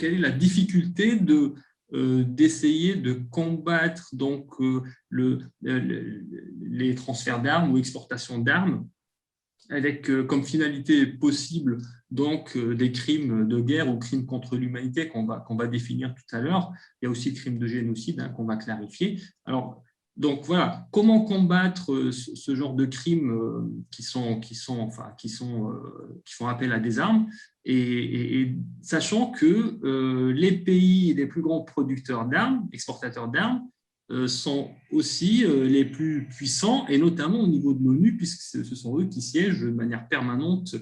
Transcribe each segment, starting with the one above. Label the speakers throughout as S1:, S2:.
S1: quelle est la difficulté d'essayer de combattre donc, les transferts d'armes ou exportations d'armes avec comme finalité possible donc des crimes de guerre ou crimes contre l'humanité qu'on va définir tout à l'heure. Il y a aussi le crime de génocide qu'on va clarifier. Alors, donc voilà, comment combattre ce genre de crimes qui font appel à des armes et sachant que les pays les plus grands producteurs d'armes, exportateurs d'armes, sont aussi les plus puissants, et notamment au niveau de l'ONU, puisque ce sont eux qui siègent de manière permanente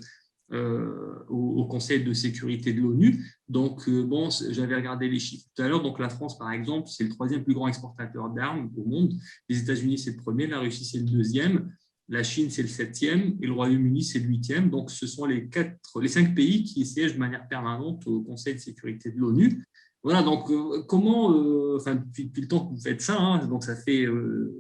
S1: au Conseil de sécurité de l'ONU. Donc, bon, j'avais regardé les chiffres tout à l'heure. Donc, la France, par exemple, c'est le troisième plus grand exportateur d'armes au monde. Les États-Unis, c'est le premier. La Russie, c'est le deuxième. La Chine, c'est le septième. Et le Royaume-Uni, c'est le huitième. Donc, ce sont les 5 pays qui siègent de manière permanente au Conseil de sécurité de l'ONU. Voilà, donc comment, enfin, depuis le temps que vous faites ça, hein, donc ça fait,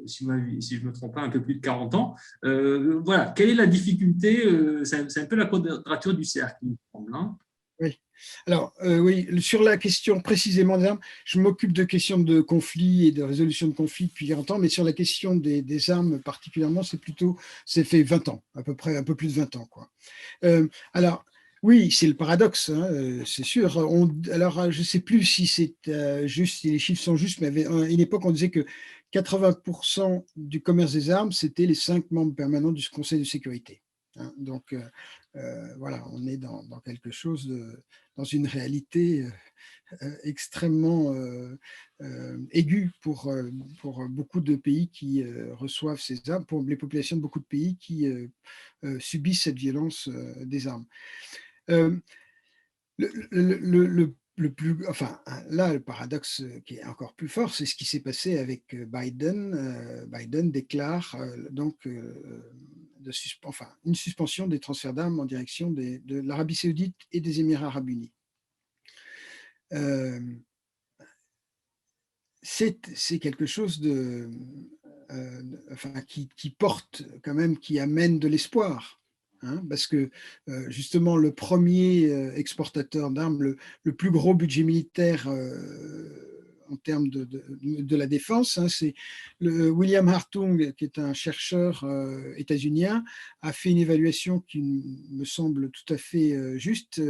S1: si je ne me trompe pas, un peu plus de 40 ans, voilà, quelle est la difficulté c'est un peu la quadrature du cercle, il me semble. Hein.
S2: Oui. Alors, oui, sur la question précisément des armes, je m'occupe de questions de conflits et de résolution de conflits depuis 40 ans, mais sur la question des armes particulièrement, c'est fait 20 ans, à peu près, un peu plus de 20 ans, quoi. Alors, oui, c'est le paradoxe, hein, c'est sûr. Alors, je ne sais plus si c'est juste, si les chiffres sont justes, mais à une époque, on disait que 80% du commerce des armes, c'était les 5 membres permanents du Conseil de sécurité. Hein. Donc, voilà, on est dans quelque chose, dans une réalité extrêmement aiguë pour beaucoup de pays qui reçoivent ces armes, pour les populations de beaucoup de pays qui subissent cette violence des armes. Euh, enfin, là, le paradoxe qui est encore plus fort, c'est ce qui s'est passé avec Biden. Biden déclare une suspension des transferts d'armes en direction de l'Arabie Saoudite et des Émirats Arabes Unis. C'est quelque chose qui porte quand même, qui amène de l'espoir. Hein, parce que justement, le premier exportateur d'armes, le plus gros budget militaire en termes de la défense, hein, c'est William Hartung, qui est un chercheur états-unien, a fait une évaluation qui me semble tout à fait juste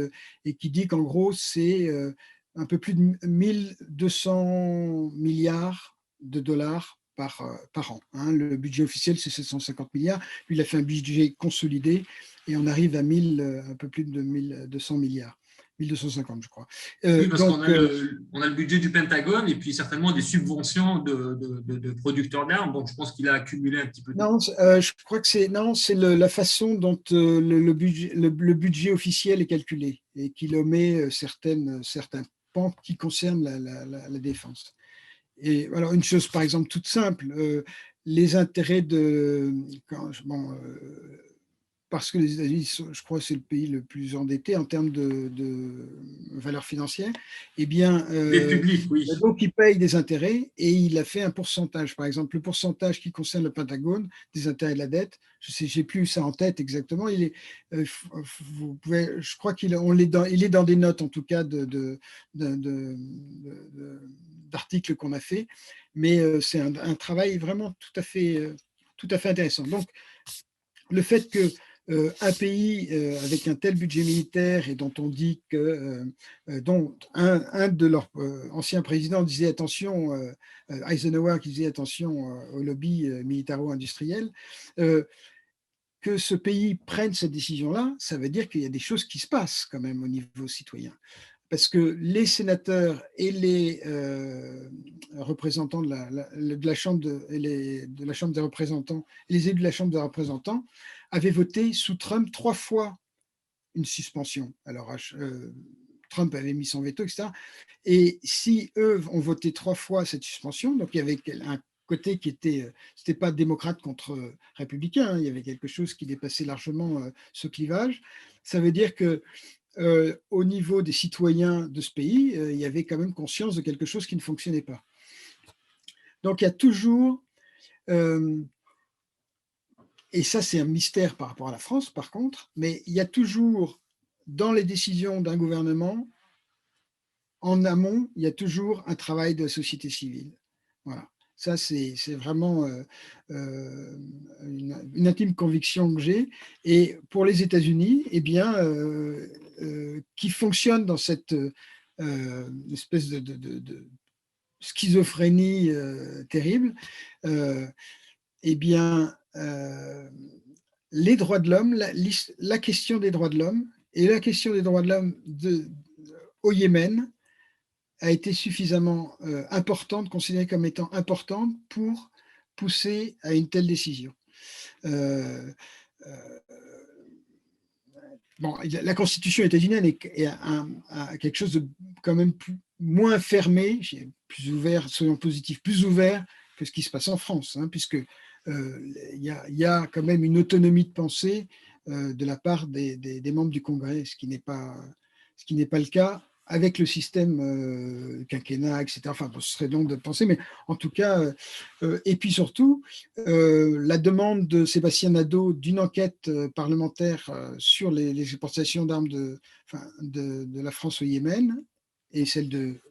S2: et qui dit qu'en gros, c'est un peu plus de 1200 milliards de dollars par an. Hein. Le budget officiel, c'est 750 milliards. Lui, il a fait un budget consolidé et on arrive à un peu plus de 1200 milliards. 1250, je crois.
S1: Oui, parce qu'on a on a le budget du Pentagone et puis certainement des subventions de producteurs d'armes. Donc, je pense qu'il a accumulé un petit peu.
S2: Non, je crois que c'est la façon dont le budget officiel est calculé et qu'il omet certains pans qui concernent la défense. Et alors, une chose, par exemple, toute simple, les intérêts parce que les États-Unis, je crois, c'est le pays le plus endetté en termes de valeur financière, eh bien,
S1: public, oui.
S2: donc il paye des intérêts et il a fait un pourcentage. Par exemple, le pourcentage qui concerne le Pentagone, des intérêts de la dette, j'ai plus ça en tête exactement. Je crois il est dans des notes, en tout cas, d'articles qu'on a fait, mais c'est un travail vraiment tout à fait intéressant. Donc, le fait que un pays avec un tel budget militaire et dont on dit que, dont un de leurs anciens présidents disait attention, Eisenhower qui disait attention au lobby militaro-industriel, que ce pays prenne cette décision-là, ça veut dire qu'il y a des choses qui se passent quand même au niveau citoyen. Parce que les sénateurs et les représentants de la Chambre de la Chambre des représentants, les élus de la Chambre des représentants, avaient voté sous Trump 3 fois une suspension. Alors, Trump avait mis son veto, etc. Et si eux ont voté 3 fois cette suspension, donc il y avait un côté qui c'était pas démocrate contre républicain, hein, il y avait quelque chose qui dépassait largement ce clivage. Ça veut dire que au niveau des citoyens de ce pays, il y avait quand même conscience de quelque chose qui ne fonctionnait pas. Donc il y a toujours, et ça c'est un mystère par rapport à la France par contre, mais il y a toujours dans les décisions d'un gouvernement en amont, il y a toujours un travail de la société civile. Voilà. Ça, c'est vraiment une intime conviction que j'ai. Et pour les États-Unis, eh bien, qui fonctionnent dans cette espèce de schizophrénie terrible, eh bien, les droits de l'homme, la question des droits de l'homme et la question des droits de l'homme au Yémen a été suffisamment importante, considérée comme étant importante pour pousser à une telle décision. Bon, la Constitution états-unienne est quelque chose de quand même moins fermé, plus ouvert, soyons positifs, plus ouvert que ce qui se passe en France, hein, puisque il y a quand même une autonomie de pensée de la part des membres du Congrès, ce qui n'est pas le cas avec le système quinquennat, etc. Enfin, bon, ce serait donc de penser, mais en tout cas, et puis surtout, la demande de Sébastien Nadeau d'une enquête parlementaire sur les exportations d'armes de la France au Yémen et celle de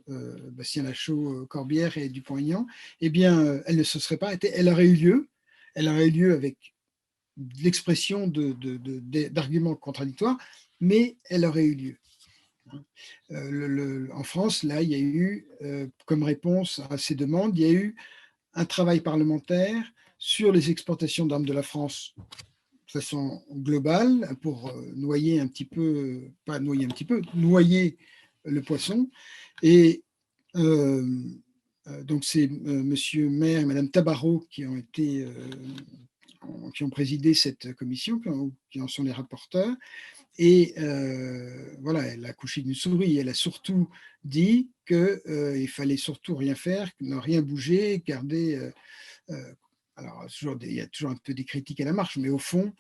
S2: Bastien Lachaud, Corbière et Dupont-Aignan, eh bien, elle ne se serait pas arrêtée. Elle aurait eu lieu. Elle aurait eu lieu avec l'expression d'arguments contradictoires, mais elle aurait eu lieu. En France, là, il y a eu, comme réponse à ces demandes, il y a eu un travail parlementaire sur les exportations d'armes de la France de façon globale pour noyer un petit peu, pas noyer un petit peu, noyer le poisson. Et donc, c'est Monsieur Maire et Madame Tabarot qui ont présidé cette commission, qui en sont les rapporteurs. Et voilà, elle a couché d'une souris. Elle a surtout dit qu'il fallait surtout rien faire, ne rien bouger, garder. Alors, il y a toujours un peu des critiques à la marche, mais au fond,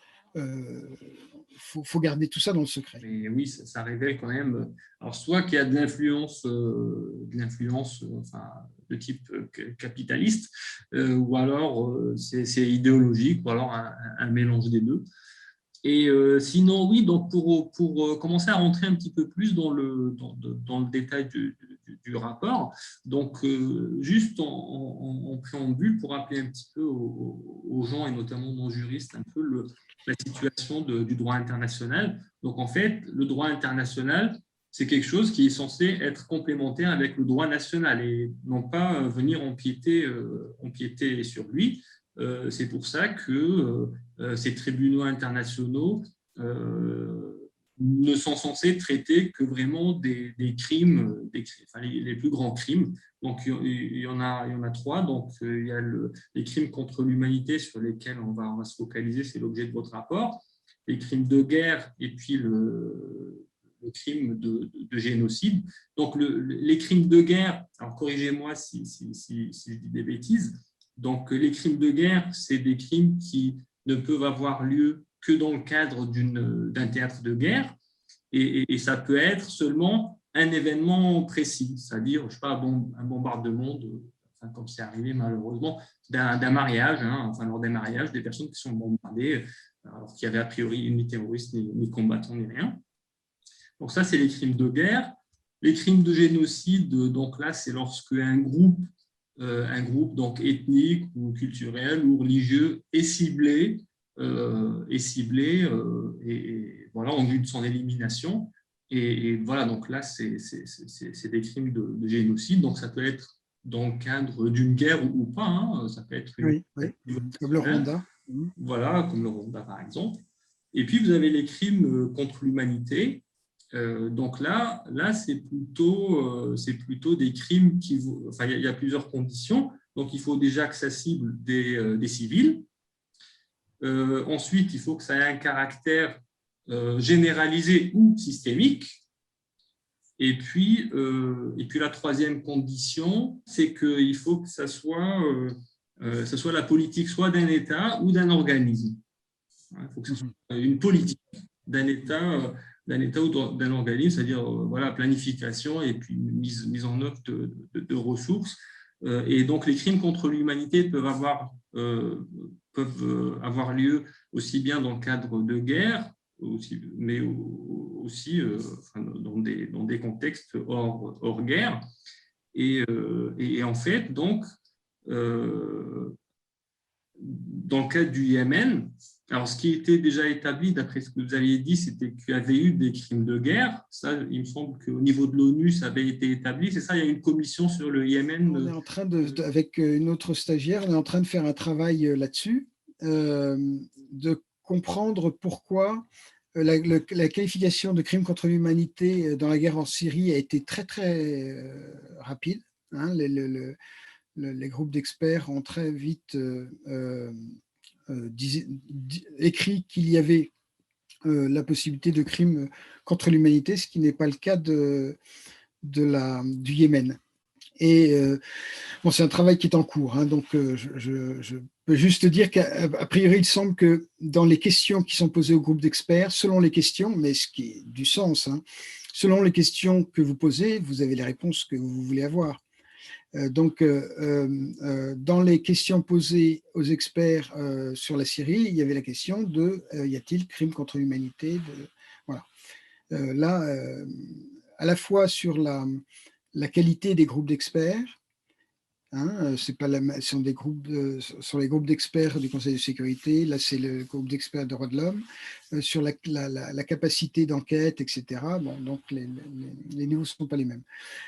S2: faut garder tout ça dans le secret.
S1: Mais oui, ça révèle quand même, alors soit qu'il y a de l'influence enfin, de type capitaliste, ou alors c'est idéologique, ou alors un mélange des deux. Et sinon, oui, donc pour commencer à rentrer un petit peu plus dans le détail du rapport, donc juste en préambule, pour rappeler un petit peu aux gens, et notamment aux juristes, un peu la situation du droit international. Donc en fait, le droit international, c'est quelque chose qui est censé être complémentaire avec le droit national et non pas venir empiéter sur lui. C'est pour ça que ces tribunaux internationaux ne sont censés traiter que vraiment des crimes, enfin, les plus grands crimes. Donc, il y en a trois. Donc, il y a les crimes contre l'humanité sur lesquels on va se focaliser, c'est l'objet de votre rapport, les crimes de guerre et puis le crime de génocide. Donc, les crimes de guerre, alors corrigez-moi si je dis des bêtises, donc les crimes de guerre, c'est des crimes qui ne peuvent avoir lieu que dans le cadre d'un théâtre de guerre, et ça peut être seulement un événement précis, c'est-à-dire, je ne sais pas, un bombardement, enfin, comme c'est arrivé malheureusement, d'un mariage, hein, enfin lors des mariages, des personnes qui sont bombardées, alors qu'il y avait a priori ni terroristes, ni combattants, ni rien. Donc ça, c'est les crimes de guerre. Les crimes de génocide, donc là, c'est lorsque un groupe donc ethnique ou culturel ou religieux est ciblé, et voilà, en vue de son élimination. Et voilà, donc là, c'est des crimes de génocide. Donc ça peut être dans le cadre d'une guerre ou pas, hein. Ça peut être
S2: oui, comme le Rwanda.
S1: Voilà, comme le Rwanda par exemple. Et puis vous avez les crimes contre l'humanité. Donc là c'est plutôt des crimes enfin, il y a plusieurs conditions. Donc, il faut déjà que ça cible des civils. Ensuite, il faut que ça ait un caractère généralisé ou systémique. Et puis la troisième condition, c'est qu'il faut que ça soit la politique soit d'un État ou d'un organisme. Il faut que ce soit une politique d'un État ou d'un organisme, c'est-à-dire voilà, planification et puis mise en œuvre de ressources. Et donc, les crimes contre l'humanité peuvent avoir lieu aussi bien dans le cadre de guerre mais aussi enfin, dans des contextes hors guerre. Et en fait, donc, dans le cadre du Yémen, alors ce qui était déjà établi, d'après ce que vous aviez dit, c'était qu'il y avait eu des crimes de guerre. Ça, il me semble qu'au niveau de l'ONU, ça avait été établi. C'est ça, il y a une commission sur le Yémen.
S2: On est en train avec une autre stagiaire, on est en train de faire un travail là-dessus, de comprendre pourquoi la qualification de crime contre l'humanité dans la guerre en Syrie a été très, très rapide. Hein. Les groupes d'experts ont très vite écrit qu'il y avait la possibilité de crimes contre l'humanité, ce qui n'est pas le cas du Yémen. Et bon, c'est un travail qui est en cours, hein, donc je peux juste dire qu'à priori, il semble que dans les questions qui sont posées au groupe d'experts, selon les questions, mais ce qui est du sens, hein, selon les questions que vous posez, vous avez les réponses que vous voulez avoir. Donc, dans les questions posées aux experts sur la Syrie, il y avait la question de y a-t-il crime contre l'humanité? Voilà. Là, à la fois sur la qualité des groupes d'experts, hein, c'est pas sont des groupes sur les groupes d'experts du Conseil de sécurité, là c'est le groupe d'experts des droits de l'homme, sur la capacité d'enquête, etc. Bon, donc les niveaux ne sont pas les mêmes.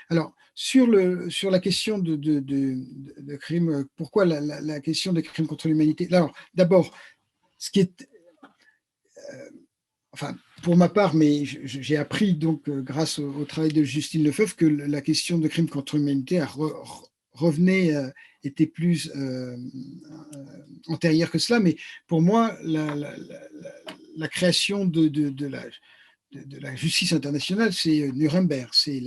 S2: Alors, sur la question de crimes, pourquoi la question des crimes contre l'humanité? Alors, d'abord, ce qui est, enfin, pour ma part, mais j'ai appris donc grâce au travail de Justine Lefebvre que la question de crimes contre l'humanité revenait, était plus antérieure que cela, mais pour moi, la création de la justice internationale, c'est Nuremberg, c'est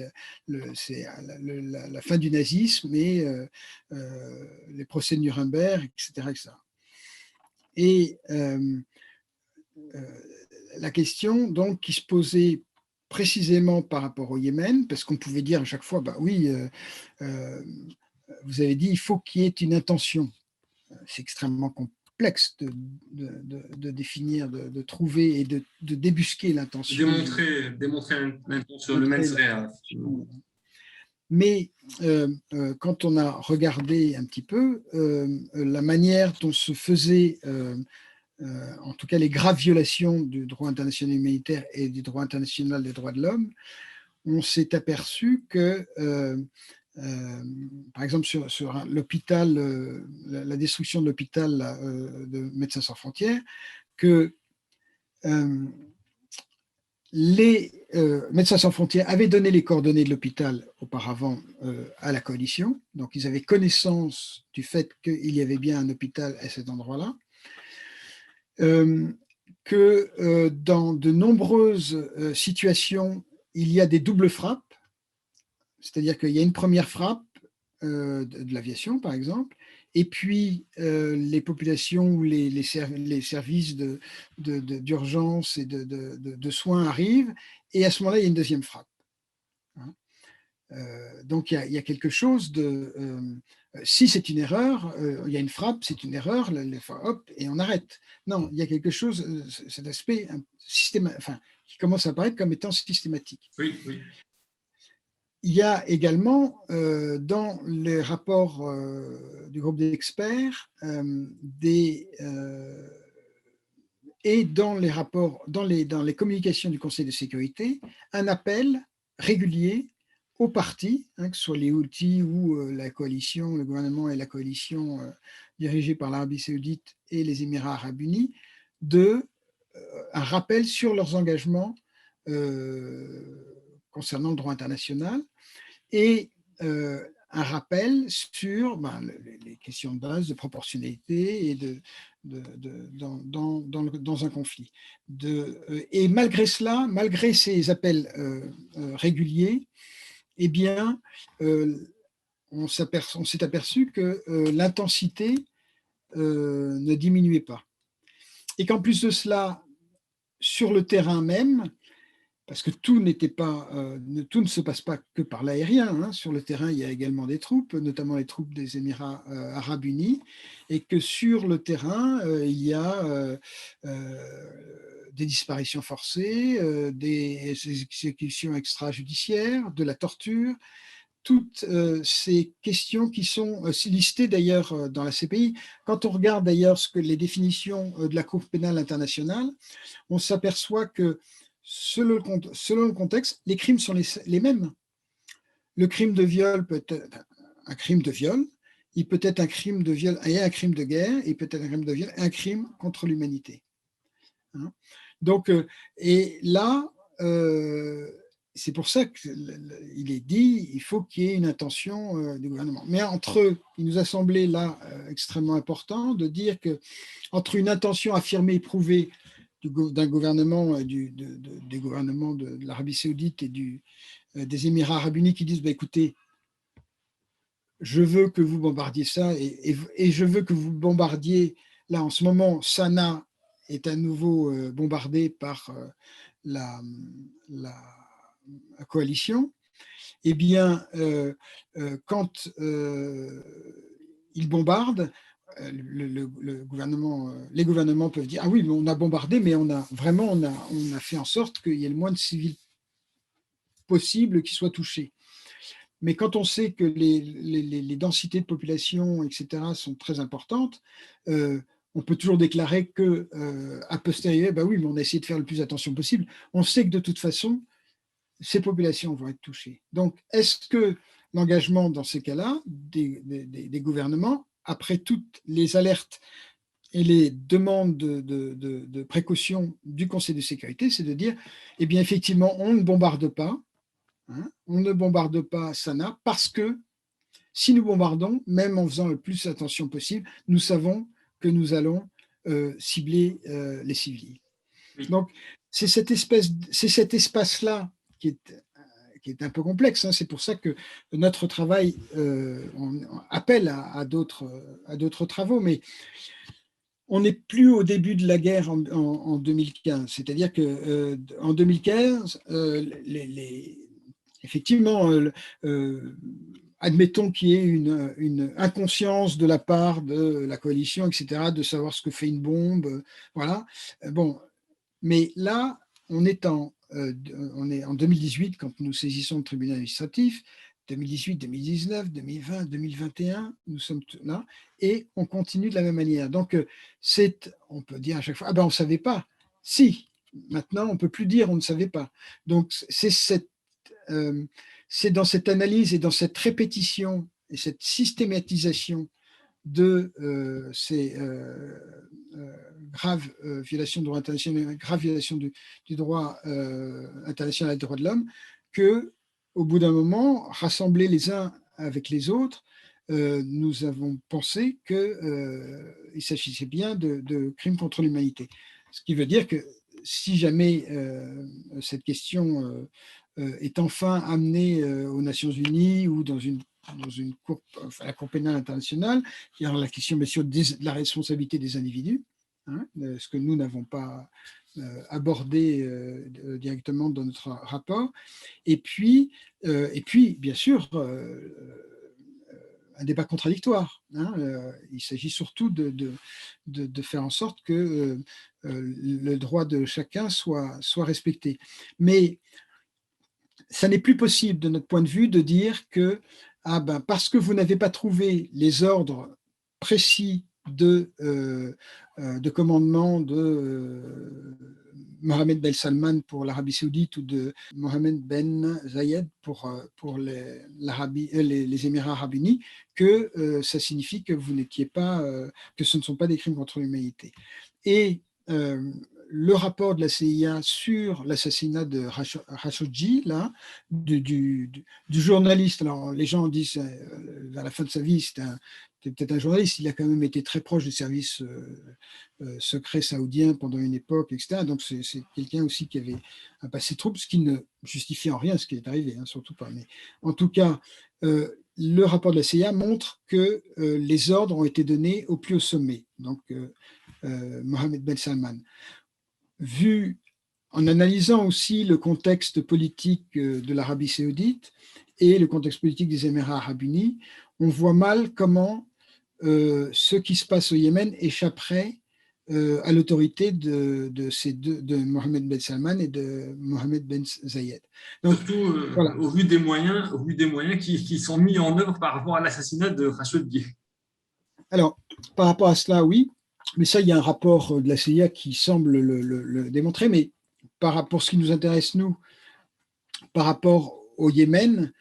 S2: la fin du nazisme et les procès de Nuremberg, etc. etc. Et la question donc qui se posait précisément par rapport au Yémen, parce qu'on pouvait dire à chaque fois, bah oui, vous avez dit, il faut qu'il y ait une intention. C'est extrêmement complexe de définir, de trouver et de débusquer l'intention.
S1: Démontrer l'intention, le mens rea.
S2: Mais quand on a regardé un petit peu la manière dont se faisaient, en tout cas les graves violations du droit international humanitaire et du droit international des droits de l'homme, on s'est aperçu que, par exemple, sur l'hôpital, la destruction de l'hôpital de Médecins sans frontières, que les Médecins sans frontières avaient donné les coordonnées de l'hôpital auparavant à la coalition, donc ils avaient connaissance du fait qu'il y avait bien un hôpital à cet endroit-là, que dans de nombreuses situations, il y a des doubles frappes, c'est-à-dire qu'il y a une première frappe de l'aviation, par exemple, et puis les populations ou les services d'urgence et de soins arrivent, et à ce moment-là, il y a une deuxième frappe. Hein. Donc, il y a quelque chose de... si c'est une erreur, il y a une frappe, c'est une erreur, hop, et on arrête. Non, il y a quelque chose, cet aspect qui commence à apparaître comme étant systématique.
S1: Oui, oui.
S2: Il y a également dans les rapports du groupe d'experts et dans les rapports, dans les communications du Conseil de sécurité, un appel régulier aux partis, hein, que ce soit les Houthis ou la coalition, le gouvernement et la coalition dirigée par l'Arabie saoudite et les Émirats arabes unis, un rappel sur leurs engagements concernant le droit international et un rappel sur les questions de base de proportionnalité et dans un conflit. Et malgré cela, malgré ces appels réguliers, eh bien, on s'est aperçu que l'intensité ne diminuait pas. Et qu'en plus de cela, sur le terrain même, parce que tout ne se passe pas que par l'aérien. Hein. Sur le terrain, il y a également des troupes, notamment les troupes des Émirats arabes unis, et que sur le terrain, il y a des disparitions forcées, des exécutions extrajudiciaires, de la torture, toutes ces questions qui sont listées d'ailleurs dans la CPI. Quand on regarde d'ailleurs les définitions de la Cour pénale internationale, on s'aperçoit que selon le contexte, les crimes sont les mêmes. Le crime de viol peut être un crime de viol, il peut être un crime de viol et un crime de guerre, il peut être un crime de viol et un crime contre l'humanité. Hein. Donc, et là, c'est pour ça qu'il est dit, il faut qu'il y ait une intention du gouvernement. Mais entre eux, il nous a semblé là extrêmement important de dire que entre une intention affirmée et prouvée d'un gouvernement, des gouvernements de l'Arabie Saoudite et des Émirats Arabes Unis qui disent bah, écoutez, je veux que vous bombardiez ça et je veux que vous bombardiez. Là, en ce moment, Sanaa est à nouveau bombardée par la coalition. Eh bien, quand ils bombardent, le gouvernement, les gouvernements peuvent dire ah oui, mais on a bombardé, mais on a fait en sorte qu'il y ait le moins de civils possible qui soient touchés. Mais quand on sait que les densités de population, etc., sont très importantes, on peut toujours déclarer que, a posteriori, bah oui, mais on a essayé de faire le plus attention possible. On sait que de toute façon, ces populations vont être touchées. Donc, est-ce que l'engagement dans ces cas-là des gouvernements, après toutes les alertes et les demandes de précaution du Conseil de sécurité, c'est de dire, eh bien, effectivement, on ne bombarde pas, on ne bombarde pas Sanaa parce que si nous bombardons, même en faisant le plus attention possible, nous savons que nous allons cibler les civils.
S1: Oui.
S2: Donc, c'est cet espace-là qui est un peu complexe. C'est pour ça que notre travail on appelle à d'autres travaux, mais on n'est plus au début de la guerre en 2015. C'est-à-dire qu'en 2015, effectivement, admettons qu'il y ait une inconscience de la part de la coalition, etc., de savoir ce que fait une bombe. Voilà. Bon, mais là, on est en 2018 quand nous saisissons le tribunal administratif. 2018, 2019, 2020, 2021, nous sommes là et on continue de la même manière. Donc, on peut dire à chaque fois, ah ben on ne savait pas. Si, maintenant, on ne peut plus dire on ne savait pas. Donc, c'est dans cette analyse et dans cette répétition et cette systématisation de ces graves violations du droit international, graves violations du droit international des droits de l'homme, que au bout d'un moment, rassemblés les uns avec les autres, nous avons pensé qu'il s'agissait bien de crimes contre l'humanité. Ce qui veut dire que si jamais cette question est enfin amenée aux Nations Unies ou dans la Cour pénale internationale, il y a la question bien sûr de la responsabilité des individus, ce que nous n'avons pas abordé directement dans notre rapport. Et puis bien sûr, un débat contradictoire. Il s'agit surtout de faire en sorte que le droit de chacun soit respecté. Mais ça n'est plus possible, de notre point de vue, de dire que parce que vous n'avez pas trouvé les ordres précis de commandement de Mohamed Ben Salman pour l'Arabie Saoudite ou de Mohamed Ben Zayed pour les Émirats Arabes Unis, que ça signifie que vous n'étiez pas, que ce ne sont pas des crimes contre l'humanité. Et le rapport de la CIA sur l'assassinat de Khashoggi, là, du journaliste, alors les gens disent à la fin de sa vie, c'était peut-être un journaliste, il a quand même été très proche des services secrets saoudiens pendant une époque, etc. Donc c'est quelqu'un aussi qui avait un passé trouble, ce qui ne justifie en rien ce qui est arrivé, surtout pas. Mais en tout cas, le rapport de la CIA montre que les ordres ont été donnés au plus haut sommet, donc Mohamed Ben Salman. Vu en analysant aussi le contexte politique de l'Arabie Saoudite et le contexte politique des Émirats Arabes Unis, on voit mal comment ce qui se passe au Yémen échapperait à l'autorité ces deux, de Mohammed Ben Salman et de Mohammed Ben Zayed.
S1: Donc, surtout voilà. Au vu des moyens qui sont mis en œuvre par rapport à l'assassinat de Khashoggi.
S2: Alors, par rapport à cela, oui, mais ça, il y a un rapport de la CIA qui semble le démontrer, mais par rapport à ce qui nous intéresse, nous, par rapport au Yémen,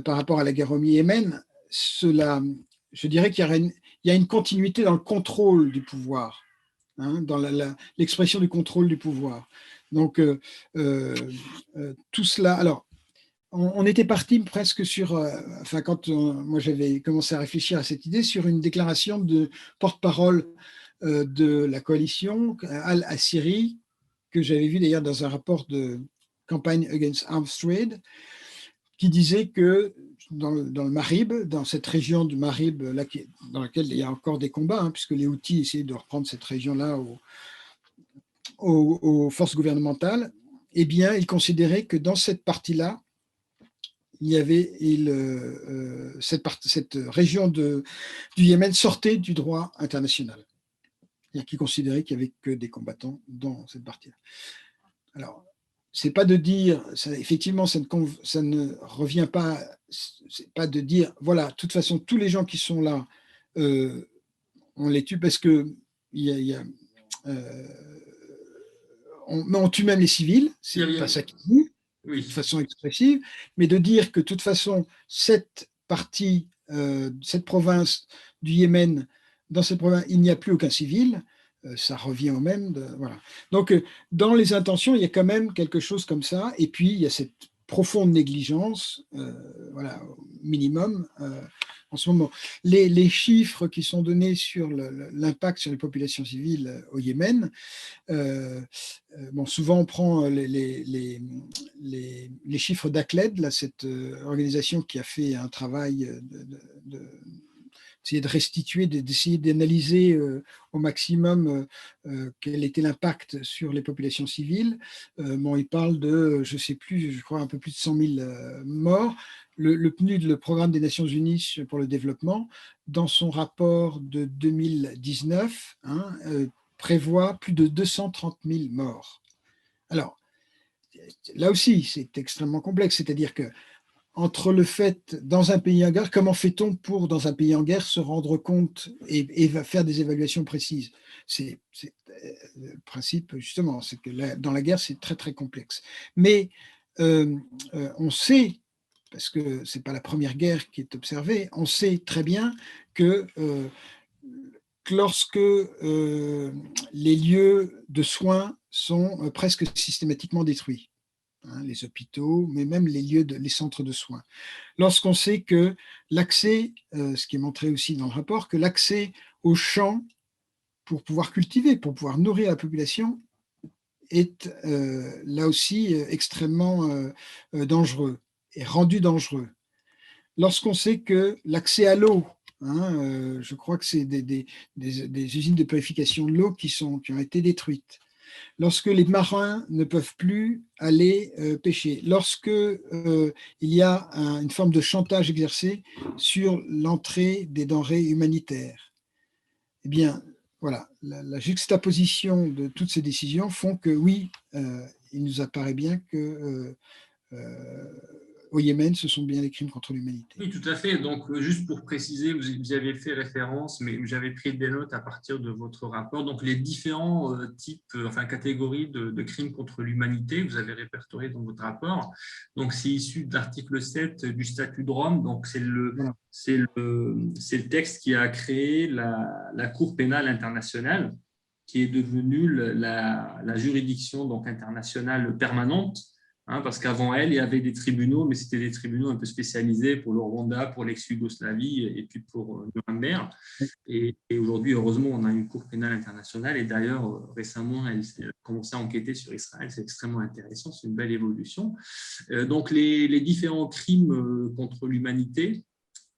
S2: par rapport à la guerre au Yémen, je dirais qu'il y a une continuité dans le contrôle du pouvoir, hein, dans l'expression du contrôle du pouvoir. Donc, tout cela. Alors, on était parti presque sur, enfin, quand moi j'avais commencé à réfléchir à cette idée, sur une déclaration de porte-parole de la coalition Al-Assiri, que j'avais vu d'ailleurs dans un rapport de Campaign Against Arms Trade, qui disait que dans le Maghreb, dans cette région du Maghreb, là, dans laquelle il y a encore des combats, hein, puisque les Houthis essayaient de reprendre cette région-là aux forces gouvernementales, eh bien, ils considéraient que dans cette partie-là, il y avait cette région du Yémen sortait du droit international. C'est-à-dire qu'ils considéraient qu'il n'y avait que des combattants dans cette partie-là. Alors, c'est pas de dire, effectivement, ça ne revient pas, c'est pas de dire, voilà, de toute façon, tous les gens qui sont là, on les tue parce que on tue même les civils, c'est pas ça qui dit. Oui. De façon expressive, mais de dire que de toute façon, cette partie, cette province du Yémen, dans cette province, il n'y a plus aucun civil, ça revient au même. Voilà. Donc, dans les intentions, il y a quand même quelque chose comme ça, et puis il y a cette profonde négligence, voilà, au minimum, en ce moment. Les chiffres qui sont donnés sur l'impact sur les populations civiles au Yémen, bon, souvent on prend les chiffres d'ACLED, cette organisation qui a fait un travail d'essayer de restituer, d'essayer d'analyser au maximum quel était l'impact sur les populations civiles. Bon, il parle de, je ne sais plus, je crois un peu plus de 100 000 morts. Le PNUD, le Programme des Nations Unies pour le développement, dans son rapport de 2019, prévoit plus de 230 000 morts. Alors, là aussi, c'est extrêmement complexe, c'est-à-dire que entre le fait, dans un pays en guerre, comment fait-on pour, dans un pays en guerre, se rendre compte et faire des évaluations précises? C'est le principe, justement, c'est que dans la guerre, c'est très, très complexe. Mais on sait, parce que ce n'est pas la première guerre qui est observée, on sait très bien que lorsque les lieux de soins sont presque systématiquement détruits, les hôpitaux, mais même les centres de soins. Lorsqu'on sait que l'accès, ce qui est montré aussi dans le rapport, que l'accès aux champs pour pouvoir cultiver, pour pouvoir nourrir la population, est là aussi extrêmement dangereux et rendu dangereux. Lorsqu'on sait que l'accès à l'eau, je crois que c'est des usines de purification de l'eau qui ont été détruites. Lorsque les marins ne peuvent plus aller pêcher, lorsque il y a une forme de chantage exercé sur l'entrée des denrées humanitaires, eh bien, voilà, la juxtaposition de toutes ces décisions font que oui, il nous apparaît bien que au Yémen, ce sont bien des crimes contre l'humanité.
S1: Oui, tout à fait. Donc, juste pour préciser, vous avez fait référence, mais j'avais pris des notes à partir de votre rapport. Donc, les différents types, catégories de crimes contre l'humanité, vous avez répertorié dans votre rapport. Donc, c'est issu de l'article 7 du statut de Rome. Donc, c'est le texte qui a créé la Cour pénale internationale, qui est devenue la juridiction donc, internationale permanente. Parce qu'avant elle, il y avait des tribunaux, mais c'était des tribunaux un peu spécialisés pour le Rwanda, pour l'ex-Yougoslavie et puis pour Nuremberg. Et aujourd'hui, heureusement, on a une Cour pénale internationale. Et d'ailleurs, récemment, elle a commencé à enquêter sur Israël. C'est extrêmement intéressant, c'est une belle évolution. Donc, les différents crimes contre l'humanité,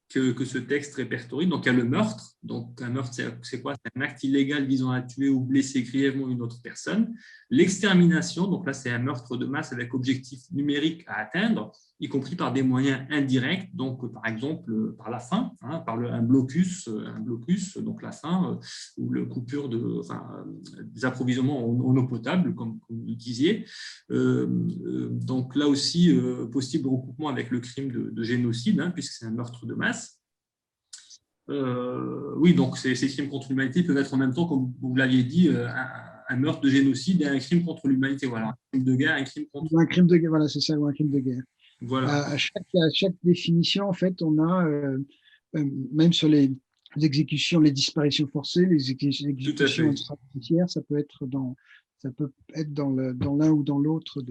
S1: que ce texte répertorie. Donc, il y a le meurtre. Donc, un meurtre, c'est quoi? C'est un acte illégal visant à tuer ou blesser grièvement une autre personne. L'extermination, donc là, c'est un meurtre de masse avec objectif numérique à atteindre, y compris par des moyens indirects, donc par exemple par la faim, hein, par un blocus, donc la faim, ou la coupure des approvisionnements en eau potable, comme vous le disiez. Donc là aussi, possible recoupement avec le crime de génocide, hein, puisque c'est un meurtre de masse. Oui, donc ces crimes contre l'humanité peuvent être en même temps, comme vous l'aviez dit, un meurtre de génocide et un crime contre l'humanité. Voilà, un crime de guerre, un crime contre.
S2: Un crime de guerre, voilà, c'est ça, ou un crime de guerre.
S1: Voilà.
S2: À chaque définition, en fait, on a, même sur les exécutions, les disparitions forcées, les exécutions extrajudiciaires, ça peut être dans l'un ou dans l'autre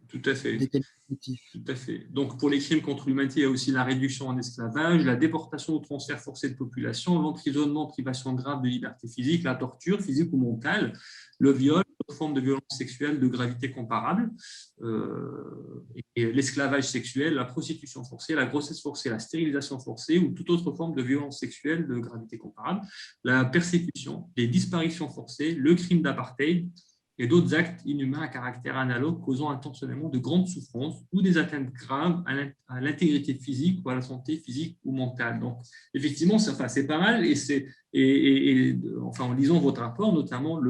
S1: Tout à fait.
S2: des qualificatifs.
S1: Tout à fait. Donc, pour les crimes contre l'humanité, il y a aussi la réduction en esclavage, la déportation ou transfert forcé de population, l'emprisonnement, privation grave de liberté physique, la torture physique ou mentale, le viol, toute forme de violence sexuelle de gravité comparable, et l'esclavage sexuel, la prostitution forcée, la grossesse forcée, la stérilisation forcée ou toute autre forme de violence sexuelle de gravité comparable, la persécution, les disparitions forcées, le crime d'apartheid, et d'autres actes inhumains à caractère analogue causant intentionnellement de grandes souffrances ou des atteintes graves à l'intégrité physique ou à la santé physique ou mentale. Donc, effectivement, c'est pas mal enfin, en lisant votre rapport, notamment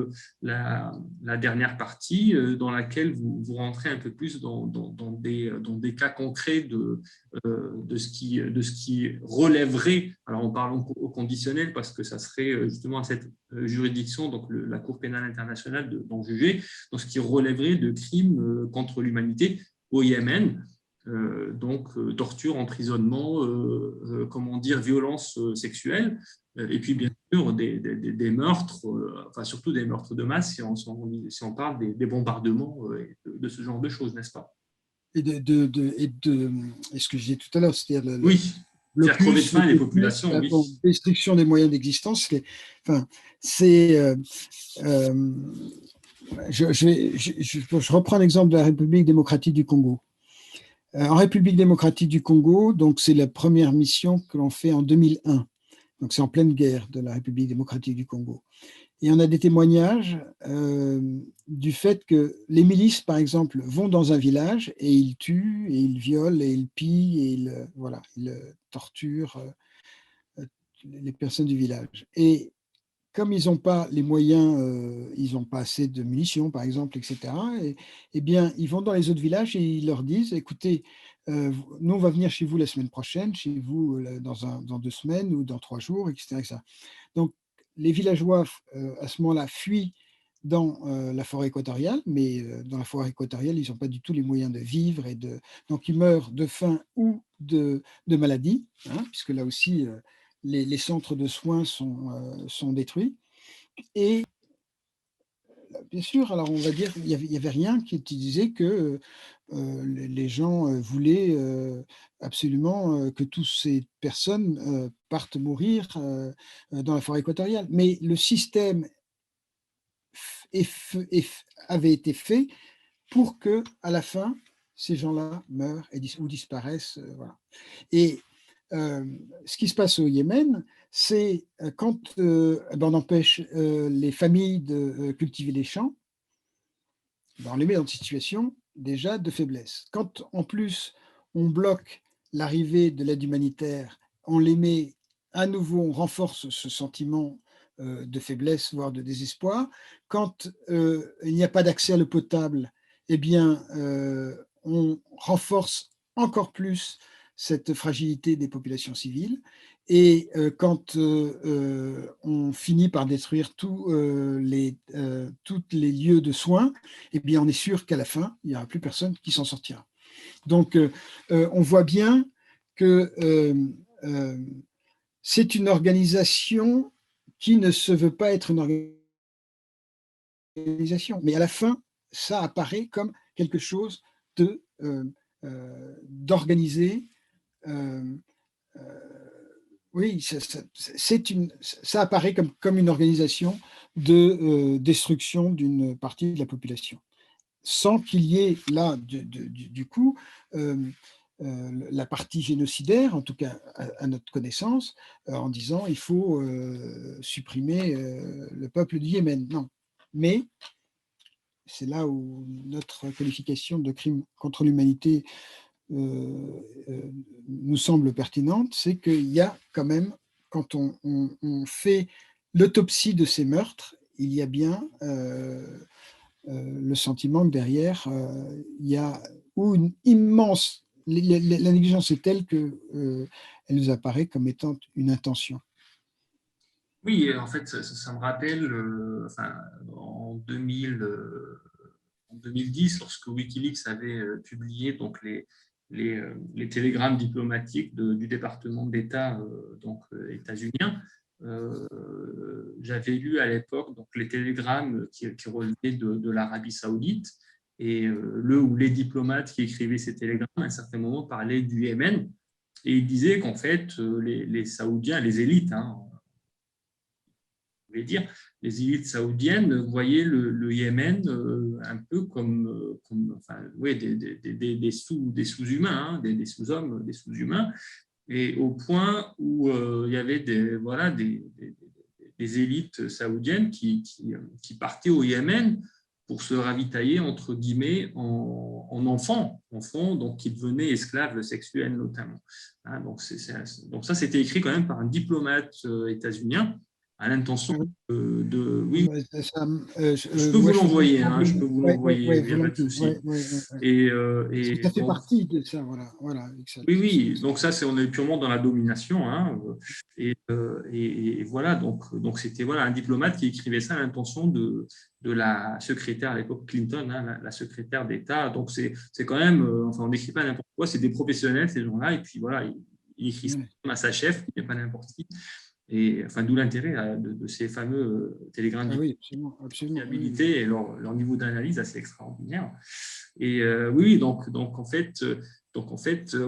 S1: la dernière partie dans laquelle vous rentrez un peu plus dans des cas concrets de ce qui relèverait, alors on parle au conditionnel parce que ça serait justement à cette juridiction, donc la Cour pénale internationale d'en juger, dans ce qui relèverait de crimes contre l'humanité au Yémen, donc torture, emprisonnement, violence sexuelle, et puis bien sûr des meurtres, enfin surtout des meurtres de masse si on parle des bombardements et de ce genre de choses, n'est-ce pas?
S2: Et ce que je disais tout à l'heure, c'est-à-dire
S1: oui. Faire crever de faim les populations, oui.
S2: Destruction des moyens d'existence. Je reprends l'exemple de la République démocratique du Congo. En République démocratique du Congo, donc c'est la première mission que l'on fait en 2001. Donc c'est en pleine guerre de la République démocratique du Congo. Et on a des témoignages du fait que les milices, par exemple, vont dans un village et ils tuent, et ils violent, et ils pillent, et ils torturent les personnes du village. Et comme ils n'ont pas les moyens, ils n'ont pas assez de munitions, par exemple, etc., eh bien, ils vont dans les autres villages et ils leur disent, écoutez, nous, on va venir chez vous la semaine prochaine, chez vous dans 2 semaines ou dans 3 jours, etc. etc. Donc, les villageois, à ce moment-là, fuient dans la forêt équatoriale, mais dans la forêt équatoriale, ils n'ont pas du tout les moyens de vivre, donc ils meurent de faim ou de maladie, hein, puisque là aussi, les centres de soins sont détruits. Et bien sûr, alors on va dire, il n'y avait rien qui disait que les gens voulaient absolument que toutes ces personnes partent mourir dans la forêt équatoriale. Mais le système avait été fait pour que, à la fin, ces gens-là meurent ou disparaissent. Voilà. Et ce qui se passe au Yémen, c'est quand on empêche les familles de cultiver les champs, on les met dans une situation déjà de faiblesse. Quand en plus on bloque l'arrivée de l'aide humanitaire, on les met à nouveau, on renforce ce sentiment de faiblesse, voire de désespoir. Quand il n'y a pas d'accès à l'eau potable, eh bien, on renforce encore plus cette fragilité des populations civiles. Et quand on finit par détruire tous les lieux de soins, eh bien, on est sûr qu'à la fin, il n'y aura plus personne qui s'en sortira. Donc, on voit bien que c'est une organisation qui ne se veut pas être une organisation, mais à la fin, ça apparaît comme quelque chose d'organisé. Oui, ça apparaît comme une organisation de destruction d'une partie de la population, sans qu'il y ait là, du coup, la partie génocidaire, en tout cas à notre connaissance, en disant il faut supprimer le peuple du Yémen. Non. Mais c'est là où notre qualification de crime contre l'humanité nous semble pertinente, c'est qu'il y a quand même, quand on fait l'autopsie de ces meurtres, il y a bien le sentiment que derrière, il y a une immense... La négligence est telle qu'elle nous apparaît comme étant une intention.
S1: Oui, en fait, ça me rappelle enfin, en 2010, lorsque Wikileaks avait publié donc, les télégrammes diplomatiques du département d'État états-unien. J'avais lu à l'époque donc, les télégrammes qui relevaient de l'Arabie saoudite et le ou les diplomates qui écrivaient ces télégrammes, à un certain moment, parlaient du Yémen et ils disaient qu'en fait, les Saoudiens, les élites, hein, dire, les élites saoudiennes voyaient le Yémen un peu comme enfin, oui, des sous-humains, hein, des sous-hommes, des sous-humains, et au point où il y avait des élites saoudiennes qui partaient au Yémen pour se ravitailler, entre guillemets, en enfants, donc qui devenaient esclaves sexuels notamment. Hein, donc ça, c'était écrit quand même par un diplomate états-unien à l'intention oui, je peux
S2: moi,
S1: vous
S2: je suis
S1: l'envoyer, hein, je peux vous l'envoyer, il n'y a pas de
S2: volontiers.
S1: souci.
S2: Parce que ça fait
S1: Donc,
S2: partie de ça, voilà.
S1: oui, donc ça, on est purement dans la domination, hein, et voilà, donc c'était voilà, un diplomate qui écrivait ça à l'intention de la secrétaire à l'époque Clinton, hein, la secrétaire d'État. Donc c'est quand même, enfin on n'écrit pas n'importe quoi, c'est des professionnels ces gens-là, et puis voilà, il écrit ça à sa chef, il n'est pas n'importe qui. Et enfin, d'où l'intérêt de ces fameux télégrammes
S2: oui, absolument,
S1: fiabilité et leur niveau d'analyse assez extraordinaire. Et oui, donc en fait,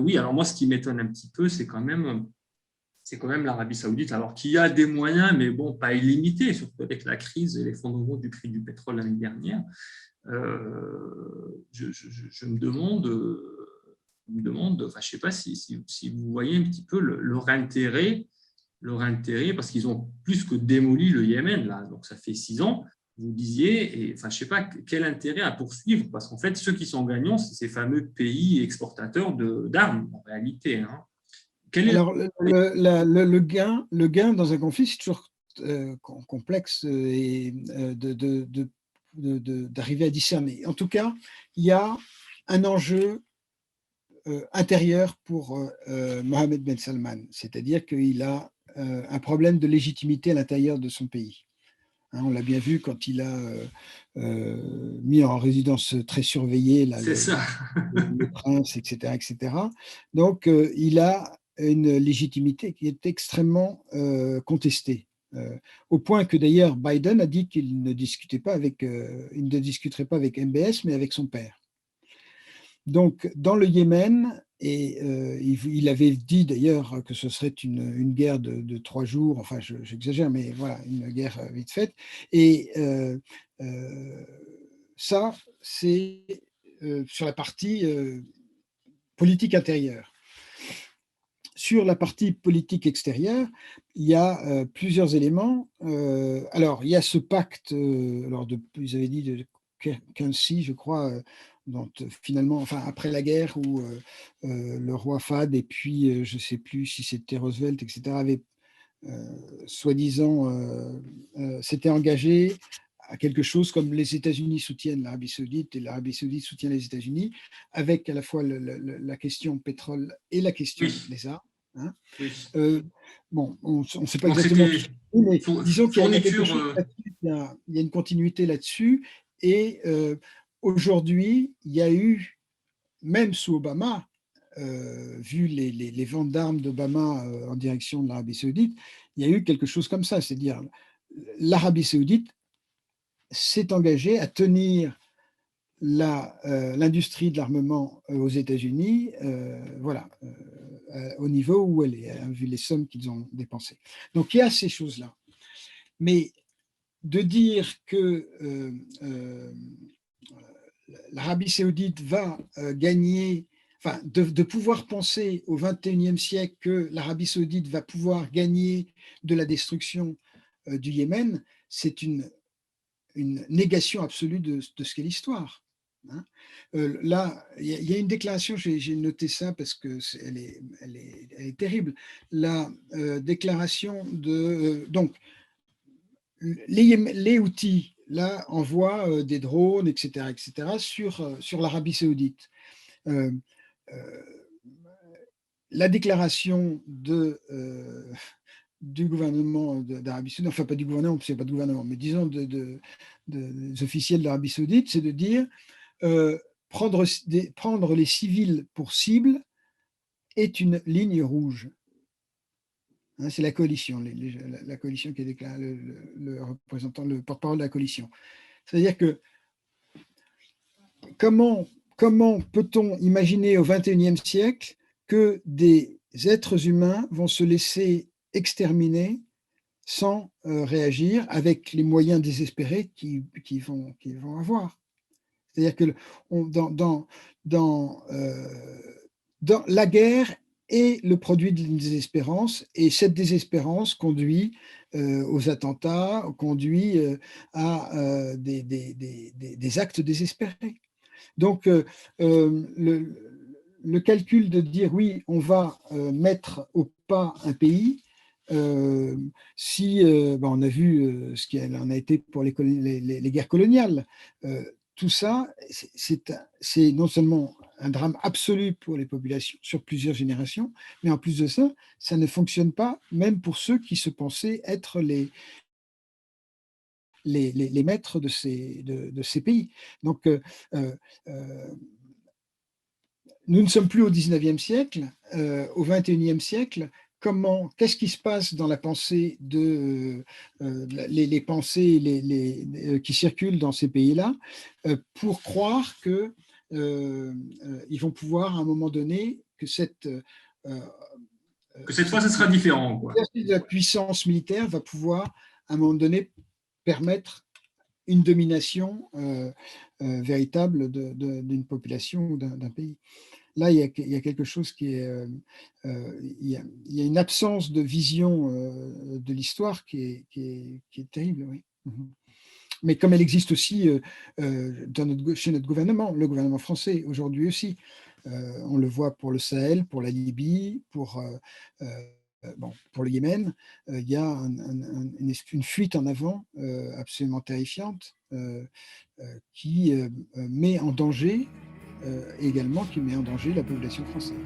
S1: oui. Alors moi, ce qui m'étonne un petit peu, c'est quand même l'Arabie Saoudite, alors qui a des moyens, mais bon, pas illimités, surtout avec la crise et l'effondrement du prix du pétrole l'année dernière. Je me demande, enfin, je ne sais pas si vous voyez un petit peu leur intérêt, parce qu'ils ont plus que démoli le Yémen, là. Donc ça fait 6 ans, vous disiez, et enfin, je ne sais pas quel intérêt à poursuivre, parce qu'en fait, ceux qui sont gagnants, c'est ces fameux pays exportateurs d'armes, en réalité. Hein.
S2: Alors, le gain dans un conflit, c'est toujours complexe et d'arriver à discerner. En tout cas, il y a un enjeu intérieur pour Mohammed Ben Salman, c'est-à-dire qu'il a un problème de légitimité à l'intérieur de son pays. Hein, on l'a bien vu quand il a mis en résidence très surveillée là, le prince, etc., etc. Donc, il a une légitimité qui est extrêmement contestée. Au point que d'ailleurs Biden a dit qu'il ne discutait pas il ne discuterait pas avec MBS, mais avec son père. Donc, dans le Yémen, et il avait dit d'ailleurs que ce serait une guerre de 3 jours, enfin j'exagère, mais voilà, une guerre vite faite. Et ça, c'est sur la partie politique intérieure. Sur la partie politique extérieure, il y a plusieurs éléments. Alors, il y a ce pacte, vous avez dit de Quincy, je crois, dont finalement, enfin après la guerre, où le roi Fahd et puis je ne sais plus si c'était Roosevelt, etc., avaient soi-disant s'étaient engagés à quelque chose comme les États-Unis soutiennent l'Arabie saoudite et l'Arabie saoudite soutient les États-Unis, avec à la fois la question pétrole et la question des armes. Hein.
S1: Oui.
S2: Bon, on ne sait pas
S1: Donc
S2: exactement tout ce mais disons qu'il y a quelque chose là-dessus, il y a une continuité là-dessus. Et aujourd'hui, il y a eu, même sous Obama, vu les ventes d'armes d'Obama en direction de l'Arabie saoudite, il y a eu quelque chose comme ça, c'est-à-dire l'Arabie saoudite s'est engagée à tenir l'industrie de l'armement aux États-Unis, voilà, au niveau où elle est, vu les sommes qu'ils ont dépensées. Donc il y a ces choses-là. Mais de dire que l'Arabie saoudite va gagner, enfin, de pouvoir penser au XXIe siècle que l'Arabie saoudite va pouvoir gagner de la destruction du Yémen, c'est une négation absolue de ce qu'est l'histoire. Hein. Là, il y a une déclaration, j'ai noté ça parce que elle est terrible. La déclaration de donc les Houthis là envoient des drones, etc., sur l'Arabie Saoudite. Euh, euh, la déclaration du gouvernement d'Arabie Saoudite, enfin pas du gouvernement, parce qu'il n'y a pas de gouvernement, mais disons des officiels d'Arabie Saoudite, c'est de dire prendre les civils pour cible est une ligne rouge. Hein, c'est la coalition, la coalition qui est déclarée, le représentant, le porte-parole de la coalition. C'est-à-dire que comment peut-on imaginer au XXIe siècle que des êtres humains vont se laisser exterminer sans réagir avec les moyens désespérés qu'ils vont avoir. C'est-à-dire que dans la guerre est le produit d'une désespérance, et cette désespérance conduit aux attentats, conduit à des actes désespérés. Donc, le calcul de dire oui, on va mettre au pas un pays, si on a vu ce qu'il en a été pour les guerres coloniales, tout ça, c'est non seulement un drame absolu pour les populations sur plusieurs générations, mais en plus de ça, ça ne fonctionne pas même pour ceux qui se pensaient être les maîtres de ces pays. Donc, nous ne sommes plus au 19e siècle, au 21e siècle. Qu'est-ce qui se passe dans la pensée les pensées qui circulent dans ces pays-là pour croire que ils vont pouvoir à un moment donné que cette
S1: fois, ce sera différent, quoi.
S2: La puissance militaire va pouvoir à un moment donné permettre une domination véritable d'une population ou d'un pays. Là, il y a quelque chose qui est... il y a une absence de vision de l'histoire qui est terrible, oui. Mais comme elle existe aussi chez notre gouvernement, le gouvernement français aujourd'hui aussi. On le voit pour le Sahel, pour la Libye, pour le Yémen. Il y a une fuite en avant absolument terrifiante qui met en danger également, qui met en danger la population française.